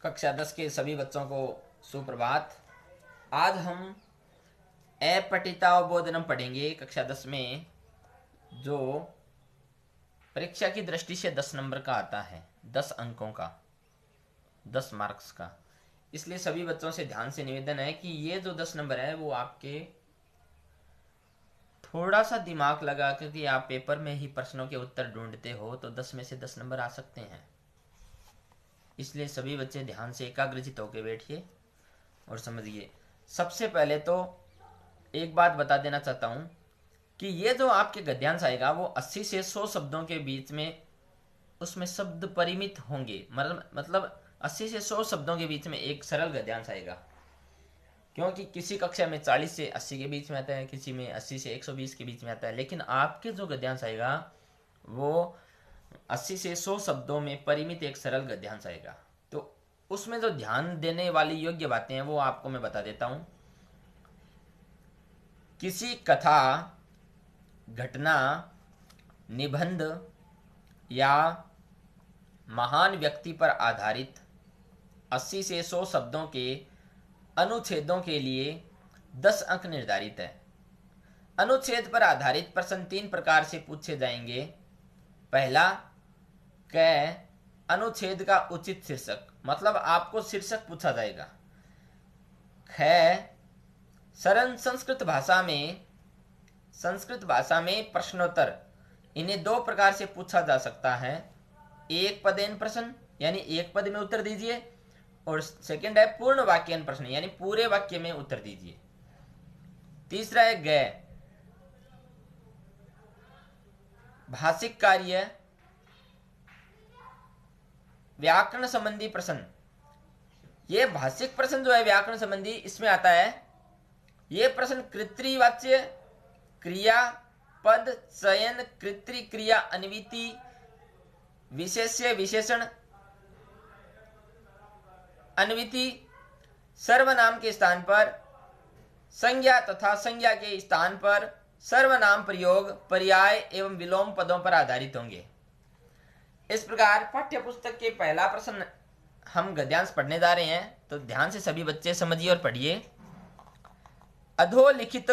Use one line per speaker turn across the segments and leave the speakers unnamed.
कक्षा 10 के सभी बच्चों को सुप्रभात। आज हम अपठितावबोधनम पढ़ेंगे कक्षा 10 में, जो परीक्षा की दृष्टि से 10 नंबर का आता है, 10 अंकों का, 10 मार्क्स का। इसलिए सभी बच्चों से ध्यान से निवेदन है कि ये जो 10 नंबर है वो आपके थोड़ा सा दिमाग लगा क्योंकि आप पेपर में ही प्रश्नों के उत्तर ढूंढते हो तो 10 में से 10 नंबर आ सकते हैं। इसलिए सभी बच्चे ध्यान से एकाग्रचित होकर बैठिए और समझिए। सबसे पहले तो एक बात बता देना चाहता हूं कि ये जो आपके गद्यांश आएगा वो 80 से 100 शब्दों के बीच में, उसमें शब्द परिमित होंगे। मतलब 80 से 100 शब्दों के बीच में एक सरल गद्यांश आएगा, क्योंकि किसी कक्षा में 40 से 80 के बीच में आता है, किसी में 80 से 120 के बीच में आता है। लेकिन आपके जो गद्यांश आएगा वो 80 से 100 शब्दों में परिमित एक सरल गद्यांश आएगा। तो उसमें जो ध्यान देने वाली योग्य बातें हैं वो आपको मैं बता देता हूं। किसी कथा, घटना, निबंध या महान व्यक्ति पर आधारित 80 से 100 शब्दों के अनुच्छेदों के लिए 10 अंक निर्धारित है। अनुच्छेद पर आधारित प्रश्न 3 प्रकार से पूछे जाएंगे। पहला, क अनुच्छेद का उचित शीर्षक, मतलब आपको शीर्षक पूछा जाएगा। ख सरल संस्कृत भाषा में प्रश्नोत्तर, इन्हें 2 प्रकार से पूछा जा सकता है। एक पदेन प्रश्न, यानी एक पद में उत्तर दीजिए, और सेकंड है पूर्ण वाक्यन प्रश्न, यानी पूरे वाक्य में उत्तर दीजिए। तीसरा है ग भाषिक कार्य, व्याकरण संबंधी प्रश्न। ये भाषिक प्रश्न जो है व्याकरण संबंधी, इसमें आता है ये प्रश्न कृत्रिवाच्य, क्रिया, पद, चयन, कृत्रि क्रिया, अन्विति, विशेष्य, विशेषण, अन्विति, सर्वनाम के स्थान पर, संज्ञा तथा संज्ञा के स्थान पर सर्वनाम प्रयोग, पर्याय एवं विलोम पदों पर आधारित होंगे। इस प्रकार पाठ्य पुस्तक के पहला प्रश्न हम गद्यांश पढ़ने जा रहे हैं, तो ध्यान से सभी बच्चे समझिए और पढ़िए। अधोलिखित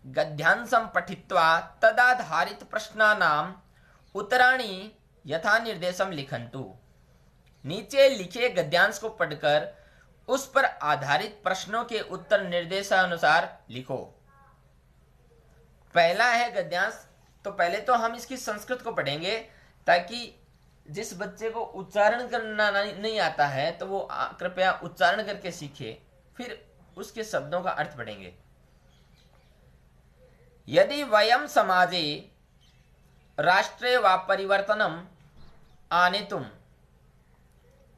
गद्यांशं पठित्वा तदाधारित प्रश्नानाम उत्तराणि यथा निर्देशम लिखन्तु। नीचे लिखे गद्यांश को पढ़कर उस पर आधारित प्रश्नों के उत्तर निर्देशानुसार लिखो। पहला है गद्यांश, तो पहले तो हम इसकी संस्कृत को पढ़ेंगे, ताकि जिस बच्चे को उच्चारण करना नहीं आता है तो वो कृपया उच्चारण करके सीखे, फिर उसके शब्दों का अर्थ पढ़ेंगे। यदि वयम समाजे राष्ट्रे वा परिवर्तनम आनेतुम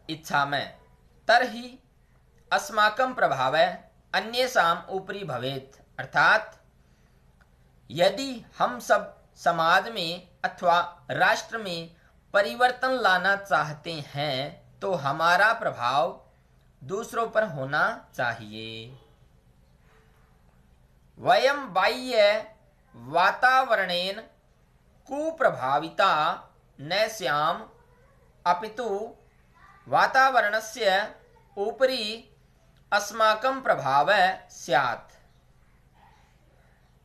इच्छामः तर्हि अस्माकं प्रभावः अन्येषाम् उपरि भवेत्। अर्थात यदि हम सब समाज में अथवा राष्ट्र में परिवर्तन लाना चाहते हैं तो हमारा प्रभाव दूसरों पर होना चाहिए। वयम बाह्य वातावरणेन कुप्रभाविता न स्याम, अपितु वातावरणस्य उपरि अस्माकं प्रभावः स्यात्।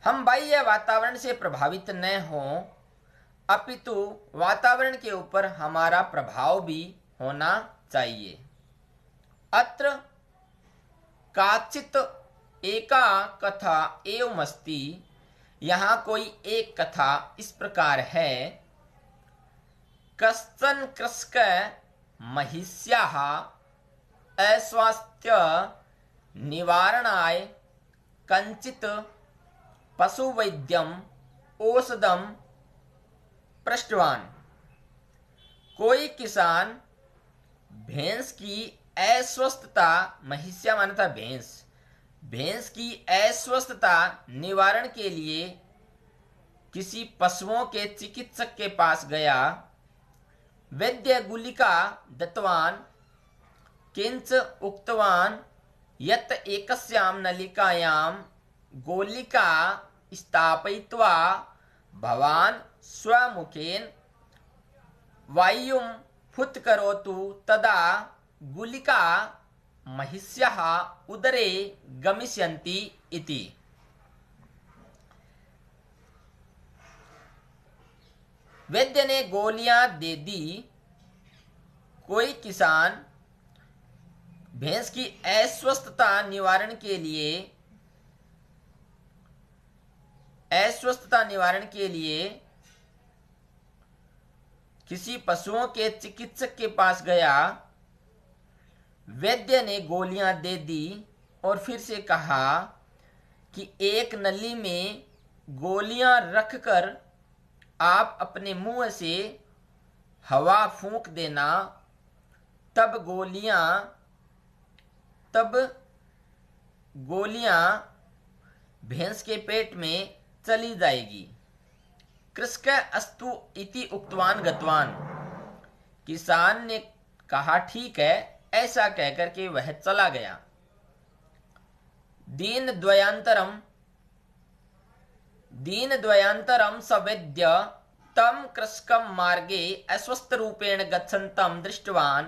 हम बाह्य वातावरण से प्रभावित न हों, अपितु वातावरण के ऊपर हमारा प्रभाव भी होना चाहिए। अत्र काचित एका कथा एवमस्ति, यहाँ कोई एक कथा इस प्रकार है। कश्चन कृषक महिष्याः अस्वास्थ्य निवारणाय कंचित पशुवैद्यम औषधम पृष्टवान। कोई किसान भैंस की अस्वस्थता, महिष्या माना था भैंस की अस्वस्थता निवारण के लिए किसी पशुओं के चिकित्सक के पास गया। वैद्य गुलिका दत्तवान, किंच उक्तवान यत् एकस्यां नलिकायां गोलिका स्थापयित्वा भवान स्वमुखेन वायुं फुत्करोतु तदा गुलिका महिष्यः उदरे गमिष्यन्ति इति। वैद्य ने गोलियां दे दी। कोई किसान भैंस की अस्वस्थता निवारण के लिए किसी पशुओं के चिकित्सक के पास गया। वैद्य ने गोलियां दे दी और फिर से कहा कि एक नली में गोलियां रखकर आप अपने मुंह से हवा फूंक देना, तब गोलियां भैंस के पेट में चली जाएगी। कृषक अस्तु इति उक्तवान गतवान। किसान ने कहा ठीक है, ऐसा कहकर के वह चला गया। दीन द्वयान्तरम स वैद्य तम कृषकम मार्गे अस्वस्थ रूपेण गच्छन्तं दृष्टवान।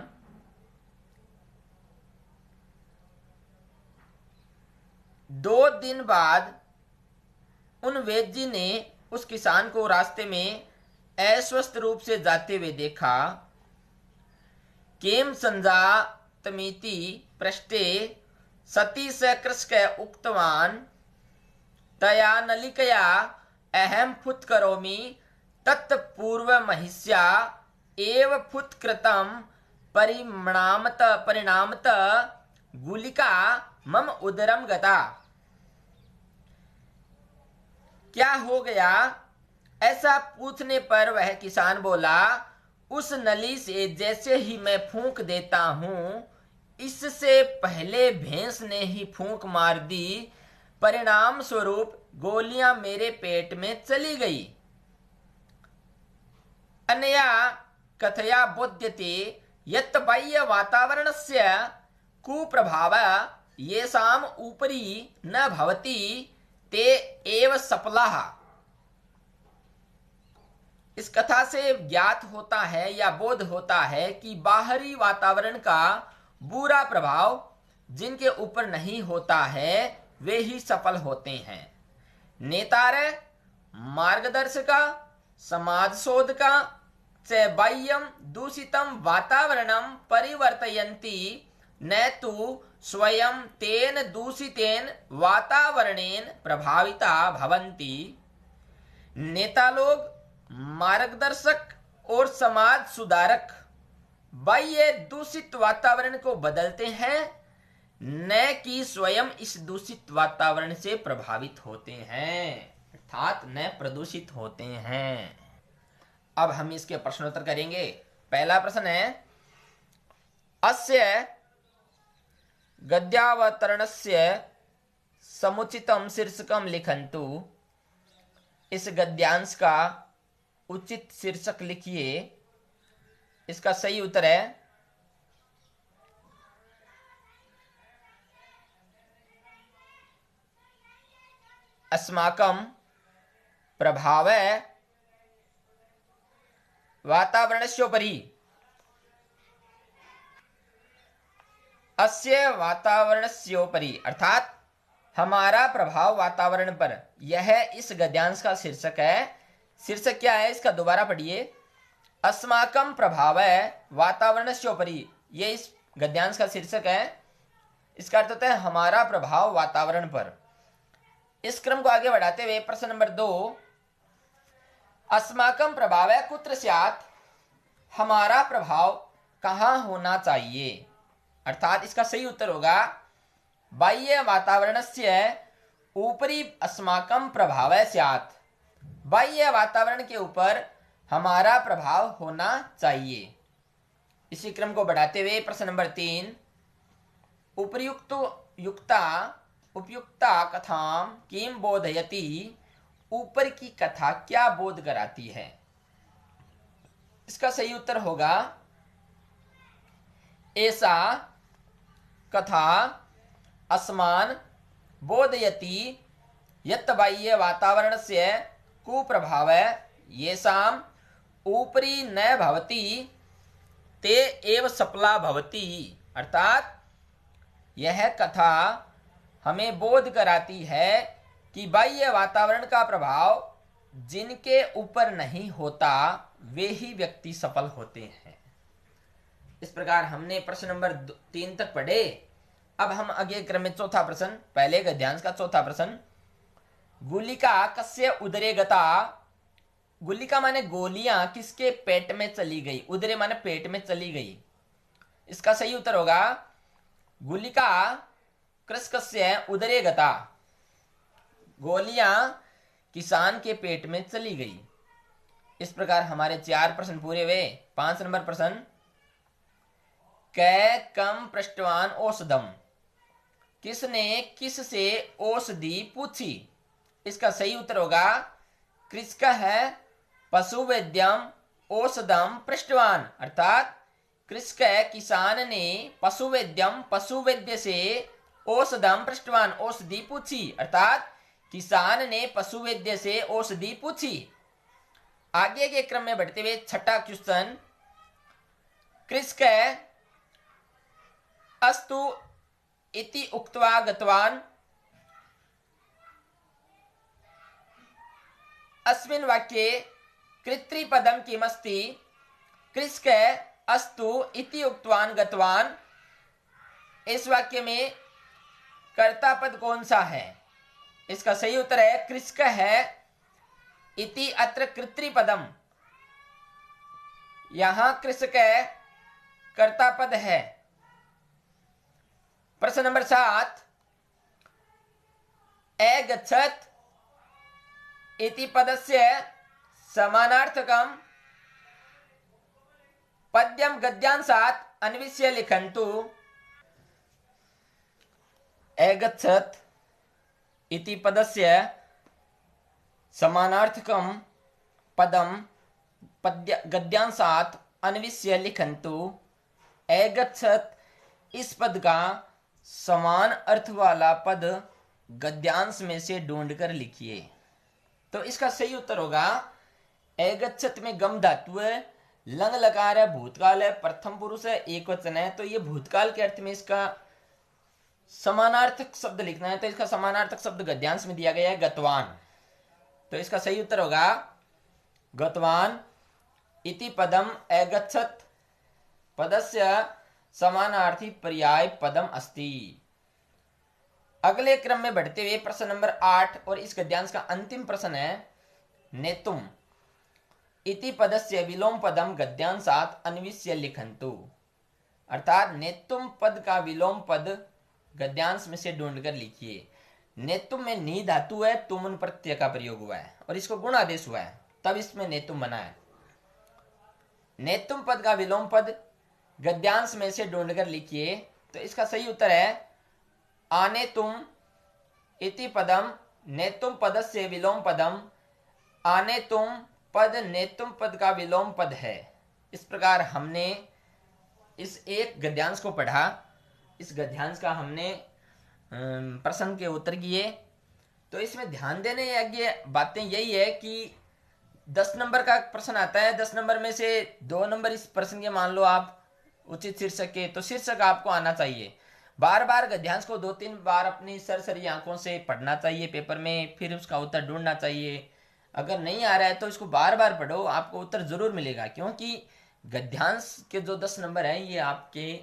2 दिन बाद उन वैद्य ने उस किसान को रास्ते में अस्वस्थ रूप से जाते हुए देखा। केम संजातमिति पृष्ठे सती स कृषक उक्तवान तया नलिकया अहम फुत्करोमि तत्पूर्व महिष्या एव फुत्कृतं परिणामत गुलिका मम उदरम गता। क्या हो गया? ऐसा पूछने पर वह किसान बोला, उस नली से जैसे ही मैं फूंक देता हूं, इससे पहले भैंस ने ही फूंक मार दी। परिणाम स्वरूप गोलियां मेरे पेट में चली गई। अनया कथया बोध्यते यत् बाह्य वातावरणस्य कुप्रभावः येषाम् उपरि न भवति ते एव सफलाः। इस कथा से ज्ञात होता है या बोध होता है कि बाहरी वातावरण का बुरा प्रभाव जिनके ऊपर नहीं होता है वे ही सफल होते हैं। नेतारे, मार्गदर्शका, समाज शोधका च बाह्यं दूषितं वातावरणं परिवर्तयन्ति न तु स्वयं तेन दूषितेन वातावरणेन प्रभाविता भवन्ति। नेता लोग, मार्गदर्शक और समाज सुधारक बाह्य दूषित वातावरण को बदलते हैं, न कि स्वयं इस दूषित वातावरण से प्रभावित होते हैं, अर्थात न प्रदूषित होते हैं। अब हम इसके प्रश्नोत्तर करेंगे। पहला प्रश्न है, अस्य गद्यावतरणस्य समुचितं शीर्षकं लिखन्तु। इस गद्यांश का उचित शीर्षक लिखिए। इसका सही उत्तर है अस्माकं प्रभावः वातावरणस्योपरि। अस्य वातावरणस्योपरि अर्थात हमारा प्रभाव वातावरण पर, यह इस गद्यांश का शीर्षक है। शीर्षक क्या है इसका दोबारा पढ़िए। अस्माकं प्रभावः वातावरणस्योपरि, ये इस गद्यांश का शीर्षक है। इसका अर्थ होता है हमारा प्रभाव वातावरण पर। इस क्रम को आगे बढ़ाते हुए प्रश्न नंबर 2, अस्माकं प्रभावः कुत्र स्यात्, हमारा प्रभाव कहाँ होना चाहिए। अर्थात इसका सही उत्तर होगा बाह्य वातावरणस्य उपरि अस्माकं प्रभावः स्यात्। बाह्य वातावरण के ऊपर हमारा प्रभाव होना चाहिए। इसी क्रम को बढ़ाते हुए प्रश्न नंबर 3, उपयुक्ता कथां किं बोधयति, ऊपर की कथा क्या बोध कराती है। इसका सही उत्तर होगा ऐसा कथा अस्मान् बोधयति यत् बाह्य वातावरणस्य कुप्रभावः येषाम् उपरि न भवति ते एव सफला भवति। अर्थात यह कथा हमें बोध कराती है कि बाह्य वातावरण का प्रभाव जिनके ऊपर नहीं होता वे ही व्यक्ति सफल होते हैं। इस प्रकार हमने प्रश्न नंबर 3 तक पढ़े। अब हम आगे क्रम में चौथा प्रश्न, पहले गद्यांश का चौथा प्रश्न, गुलिका कस्य उदरे गता। गुलिका माने गोलियां किसके पेट में चली गई, उदरे माने पेट में चली गई। इसका सही उत्तर होगा गुलिका कृषकस्य उदरे गता। गोलियां किसान के पेट में चली गई। इस प्रकार हमारे 4 प्रश्न पूरे हुए। 5 नंबर प्रश्न, कै कम पृष्ठवान औषधम। किसने किस से औषधि पूछी। इसका सही उत्तर होगा कृषक है पशु वैद्यम औषधम पृष्ठवान। अर्थात कृषक किसान ने पशु वैद्यम पशु वैद्य से औषधम पृष्ठवान औषधि पूछी। अर्थात किसान ने पशु वैद्य से औषधि पूछी। आगे के क्रम में बढ़ते हुए छठा क्वेश्चन, कृषक अस्तु इति उक्त्वा गतवान। अस्मिन् वाक्ये कृत्रिपदम किमस्ति। कृषक अस्तु इति उक्तवान गतवान, इस वाक्य में कर्ता पद कौन सा है। इसका सही उत्तर है कृषक है इति अत्र कृत्रिपदम। यहां कृषक कर्ता पद है। प्रश्न नंबर 7, अगच्छत् इति पदस्य समानार्थकम पद्यम गद्यांशात् अन्विष्य लिखन्तु। अगच्छत् इति पदस्य समानार्थकम पदम पद्य गद्यांशात् अन्विष्य लिखन्तु। अगच्छत् इस पद का समान अर्थ वाला पद गद्यांश में से ढूंढकर लिखिए। तो इसका सही उत्तर होगा अगच्छत् में गम धातु है, लंग लकार है, भूतकाल है, प्रथम पुरुष है, एक वचन है। तो ये भूतकाल के अर्थ में इसका समानार्थक शब्द लिखना है। तो इसका समानार्थक शब्द गद्यांश में दिया गया है गतवान। तो इसका सही उत्तर होगा गतवान इति पदम अगच्छत् पदस्य समानार्थी पर्याय पदम अस्ति। अगले क्रम में बढ़ते हुए प्रश्न नंबर 8 और इस गद्यांश का अंतिम प्रश्न है, नेतुम इति पदस्य विलोम पदम गद्यांशात् अन्विष्य लिखन्तु। अर्थात नेतुम पद का विलोम पद गद्यांश में से ढूंढकर लिखिए। नेतुम में नी धातु है, तुमन प्रत्यय का प्रयोग हुआ है और इसको गुण आदेश हुआ है, तब इसमें नेतुम बना है। नेतुम पद का विलोम पद गद्यांश में से ढूंढकर लिखिए। तो इसका सही उत्तर है आने तुम इति पदम नेतुम पदस्य विलोम पदम। आने तुम पद नेतुम पद का विलोम पद है। इस प्रकार हमने इस एक गद्यांश को पढ़ा। इस गद्यांश का हमने प्रश्न के उत्तर किए। तो इसमें ध्यान देने योग्य बातें यही है कि 10 नंबर का प्रश्न आता है, 10 नंबर में से 2 नंबर इस प्रश्न के मान लो आप उचित शीर्षक के, तो शीर्षक आपको आना चाहिए। बार बार गद्यांश को 2-3 बार अपनी सरसरी आंखों से पढ़ना चाहिए पेपर में, फिर उसका उत्तर ढूंढना चाहिए। अगर नहीं आ रहा है तो इसको बार बार पढ़ो, आपको उत्तर जरूर मिलेगा। क्योंकि गद्यांश के जो 10 नंबर हैं ये आपके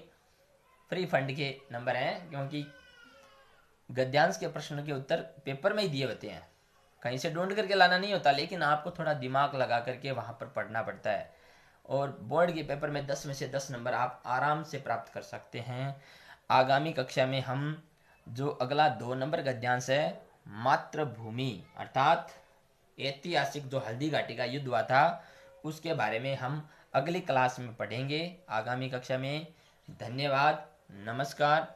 फ्री फंड के नंबर हैं, क्योंकि गद्यांश के प्रश्नों के उत्तर पेपर में ही दिए होते हैं, कहीं से ढूंढ करके लाना नहीं होता। लेकिन आपको थोड़ा दिमाग लगा करके वहां पर पढ़ना पड़ता है और बोर्ड के पेपर में 10 में से 10 नंबर आप आराम से प्राप्त कर सकते हैं। आगामी कक्षा में हम जो अगला 2 नंबर गद्यांश है मातृभूमि अर्थात ऐतिहासिक जो हल्दी घाटी का युद्ध हुआ था उसके बारे में हम अगली क्लास में पढ़ेंगे आगामी कक्षा में। धन्यवाद, नमस्कार।